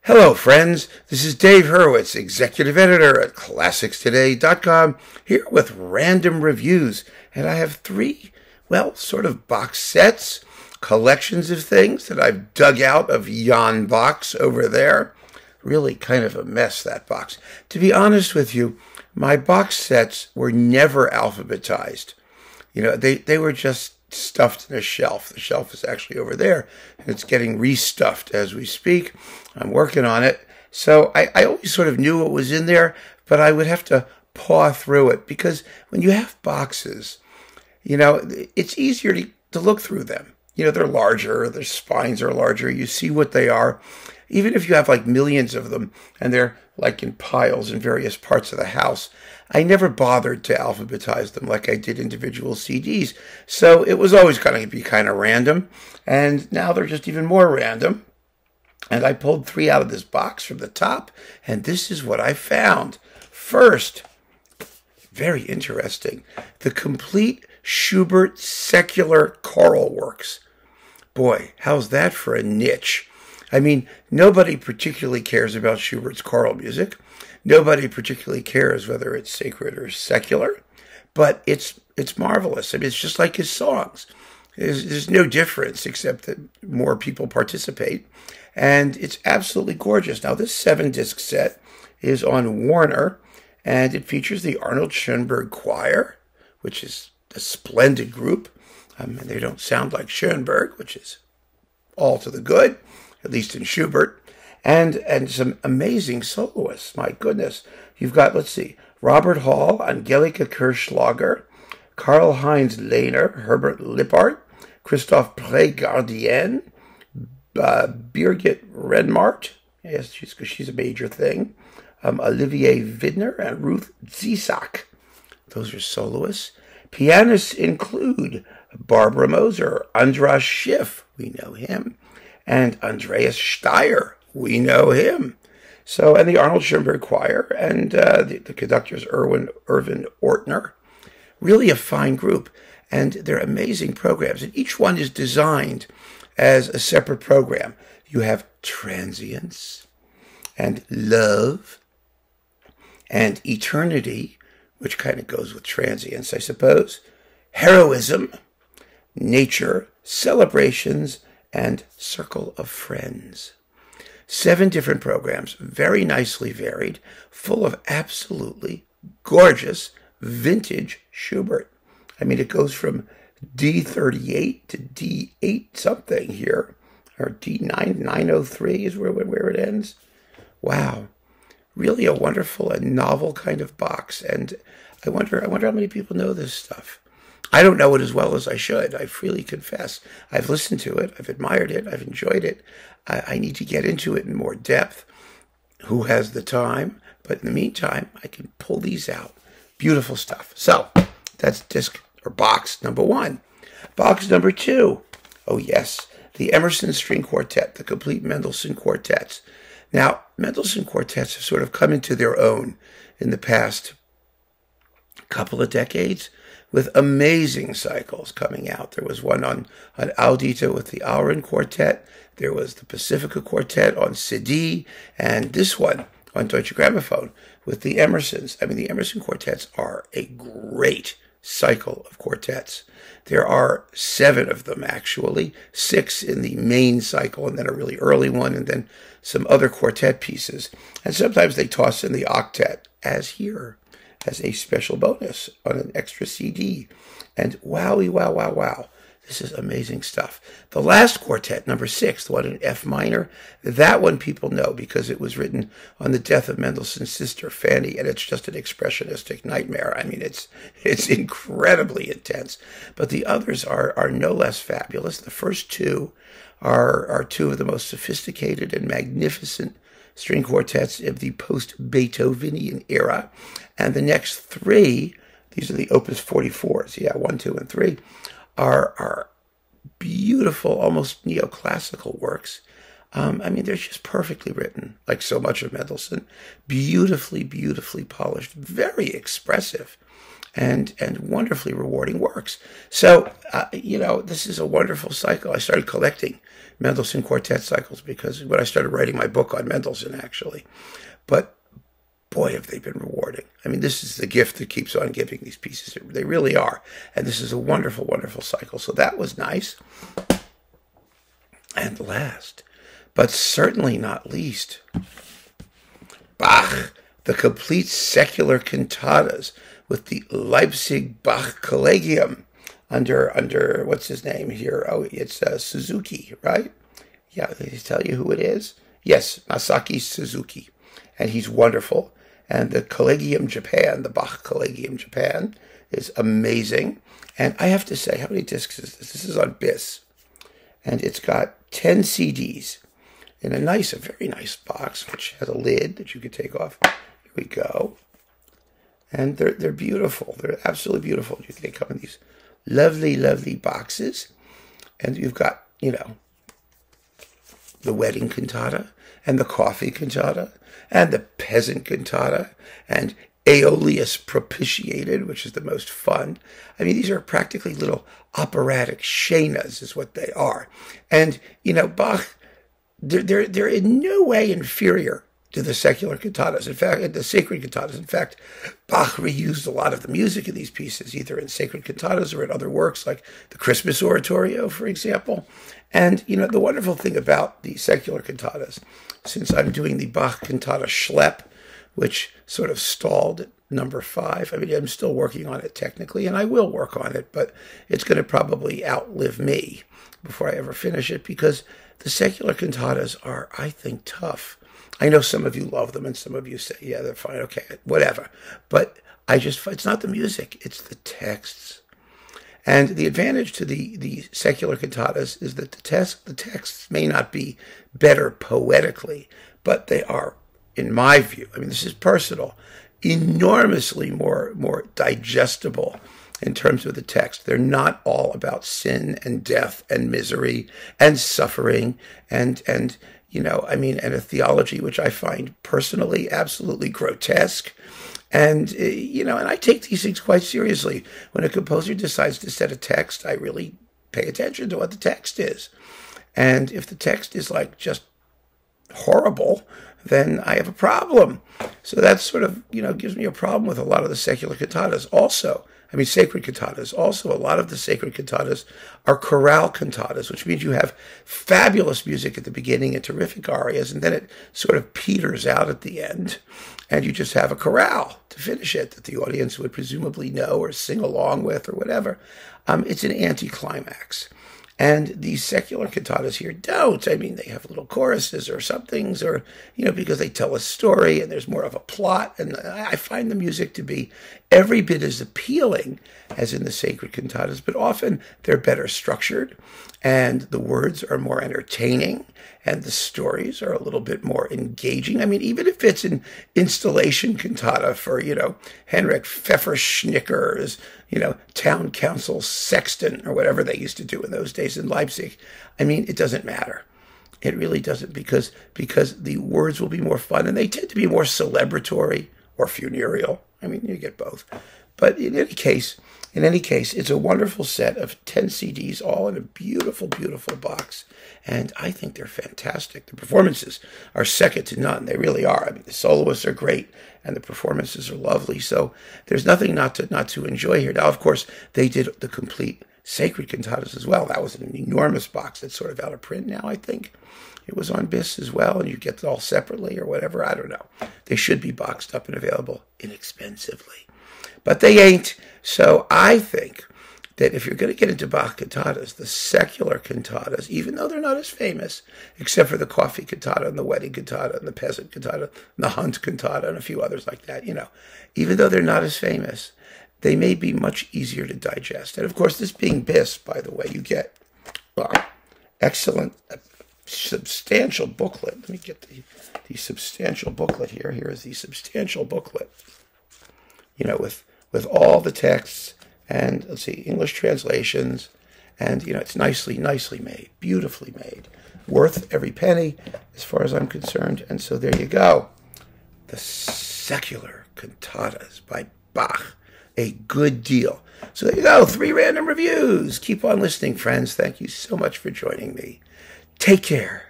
Hello, friends. This is Dave Hurwitz, executive editor at ClassicsToday.com, here with random reviews. And I have three, sort of box sets, collections of things that I've dug out of Jan Bach's over there. Really kind of a mess, that box. To be honest with you, my box sets were never alphabetized. They were just stuffed in a shelf. The shelf is actually over there, and it's getting restuffed as we speak. I'm working on it. So I always sort of knew what was in there, but I would have to paw through it because when you have boxes, it's easier to look through them. They're larger, their spines are larger, you see what they are. Even if you have like millions of them and they're like in piles in various parts of the house, I never bothered to alphabetize them like I did individual CDs. So it was always going to be kind of random. And now they're just even more random. And I pulled three out of this box from the top, and this is what I found. First, very interesting, the complete Schubert secular choral works. Boy, how's that for a niche? I mean, nobody particularly cares about Schubert's choral music. Nobody particularly cares whether it's sacred or secular, but it's marvelous. I mean, it's just like his songs. There's no difference except that more people participate, and it's absolutely gorgeous. Now, this 7-disc set is on Warner, and it features the Arnold Schoenberg Choir, which is a splendid group. And they don't sound like Schoenberg, which is all to the good, at least in Schubert, and some amazing soloists. My goodness. You've got, let's see, Robert Hall, Angelika Kirschlager, Karl-Heinz Lehner, Herbert Lippard, Christophe Pré-Gardien, Birgit Renmart, yes, she's a major thing, Olivier Widner, and Ruth Zisak. Those are soloists. Pianists include Barbara Moser, Andras Schiff, we know him, and Andreas Steyer, we know him. So, and the Arnold Schoenberg Choir, and the conductors Irvin Ortner. Really a fine group, and they're amazing programs, and each one is designed as a separate program. You have Transience, and Love, and Eternity, which kind of goes with Transience, I suppose, Heroism, Nature, Celebrations, and Circle of Friends. 7 different programs, very nicely varied, full of absolutely gorgeous vintage Schubert. I mean, it goes from D38 to D8 something here, or D9, 903 is where it ends. Wow. Really a wonderful and novel kind of box, and I wonder how many people know this stuff. I don't know it as well as I should, I freely confess. I've listened to it, I've admired it, I've enjoyed it. I need to get into it in more depth. Who has the time? But in the meantime, I can pull these out. Beautiful stuff. So, that's disc or box number 1. Box number 2. Oh yes, the Emerson String Quartet, the complete Mendelssohn quartets. Now, Mendelssohn quartets have sort of come into their own in the past couple of decades with amazing cycles coming out. There was one on Audita with the Auren Quartet. There was the Pacifica Quartet on CD, and this one on Deutsche Grammophon with the Emersons. I mean, the Emerson quartets are a great cycle of quartets. There are 7 of them, actually, 6 in the main cycle, and then a really early one, and then some other quartet pieces. And sometimes they toss in the octet, as here, as a special bonus on an extra CD. And wowie, wow, wow, wow. This is amazing stuff. The last quartet, number 6, the one in F minor, that one people know because it was written on the death of Mendelssohn's sister, Fanny, and it's just an expressionistic nightmare. I mean, it's incredibly intense. But the others are no less fabulous. The first 2 are 2 of the most sophisticated and magnificent string quartets of the post-Beethovenian era. And the next 3, these are the Opus 44s, 1, 2, and 3, are beautiful, almost neoclassical works. I mean, they're just perfectly written, like so much of Mendelssohn. Beautifully, beautifully polished, very expressive. and wonderfully rewarding works. So, this is a wonderful cycle. I started collecting Mendelssohn quartet cycles because when I started writing my book on Mendelssohn, actually. But boy, have they been rewarding. I mean, this is the gift that keeps on giving, these pieces. They really are. And this is a wonderful, wonderful cycle. So that was nice. And last, but certainly not least, Bach, the complete secular cantatas with the Leipzig Bach Collegium under what's his name here? Oh, it's Suzuki, right? Yeah, did he tell you who it is? Yes, Masaki Suzuki. And he's wonderful. And the Collegium Japan, the Bach Collegium Japan, is amazing. And I have to say, how many discs is this? This is on BIS. And it's got 10 CDs in a very nice box, which has a lid that you can take off. Here we go. And they're beautiful. They're absolutely beautiful. They come in these lovely, lovely boxes. And you've got, the wedding cantata and the coffee cantata and the peasant cantata and Aeolus propitiated, which is the most fun. I mean, these are practically little operatic shenas is what they are. And, Bach, they're in no way inferior to the secular cantatas. In fact, the sacred cantatas. In fact, Bach reused a lot of the music in these pieces, either in sacred cantatas or in other works, like the Christmas Oratorio, for example. And, the wonderful thing about the secular cantatas, since I'm doing the Bach cantata Schlepp, which sort of stalled at number 5. I mean, I'm still working on it technically, and I will work on it, but it's going to probably outlive me before I ever finish it, because the secular cantatas are, I think, tough. I know some of you love them, and some of you say, yeah, they're fine, okay, whatever. But it's not the music, it's the texts. And the advantage to the secular cantatas is that the texts may not be better poetically, but they are, in my view, I mean, this is personal, enormously more digestible in terms of the text. They're not all about sin and death and misery and suffering and a theology which I find personally absolutely grotesque. And, and I take these things quite seriously. When a composer decides to set a text, I really pay attention to what the text is. And if the text is just horrible, then I have a problem. So that sort of, gives me a problem with a lot of the secular cantatas. Also, sacred cantatas. Also, a lot of the sacred cantatas are chorale cantatas, which means you have fabulous music at the beginning and terrific arias, and then it sort of peters out at the end, and you just have a chorale to finish it that the audience would presumably know or sing along with or whatever. It's an anticlimax. And these secular cantatas here don't. They have little choruses or somethings, or, because they tell a story and there's more of a plot. And I find the music to be every bit as appealing as in the sacred cantatas, but often they're better structured and the words are more entertaining and the stories are a little bit more engaging. Even if it's an installation cantata for, Henrik Pfefferschnicker's, town council sexton or whatever they used to do in those days in Leipzig, it doesn't matter. It really doesn't, because the words will be more fun and they tend to be more celebratory or funereal. You get both. But in any case, it's a wonderful set of 10 CDs, all in a beautiful, beautiful box. And I think they're fantastic. The performances are second to none. They really are. The soloists are great, and the performances are lovely. So there's nothing not to enjoy here. Now, of course, they did the complete sacred cantatas as well. That was an enormous box that's sort of out of print now, I think. It was on BIS as well, and you get it all separately or whatever. I don't know. They should be boxed up and available inexpensively. But they ain't. So I think that if you're going to get into Bach cantatas, the secular cantatas, even though they're not as famous, except for the coffee cantata and the wedding cantata and the peasant cantata and the hunt cantata and a few others like that, even though they're not as famous, they may be much easier to digest. And of course, this being BIS, by the way, you get excellent, substantial booklet. Let me get the substantial booklet here. Here is the substantial booklet, with all the texts and, let's see, English translations. And, it's nicely made, beautifully made, worth every penny as far as I'm concerned. And so there you go. The secular cantatas by Bach. a good deal. So there you go, 3 random reviews. Keep on listening, friends. Thank you so much for joining me. Take care.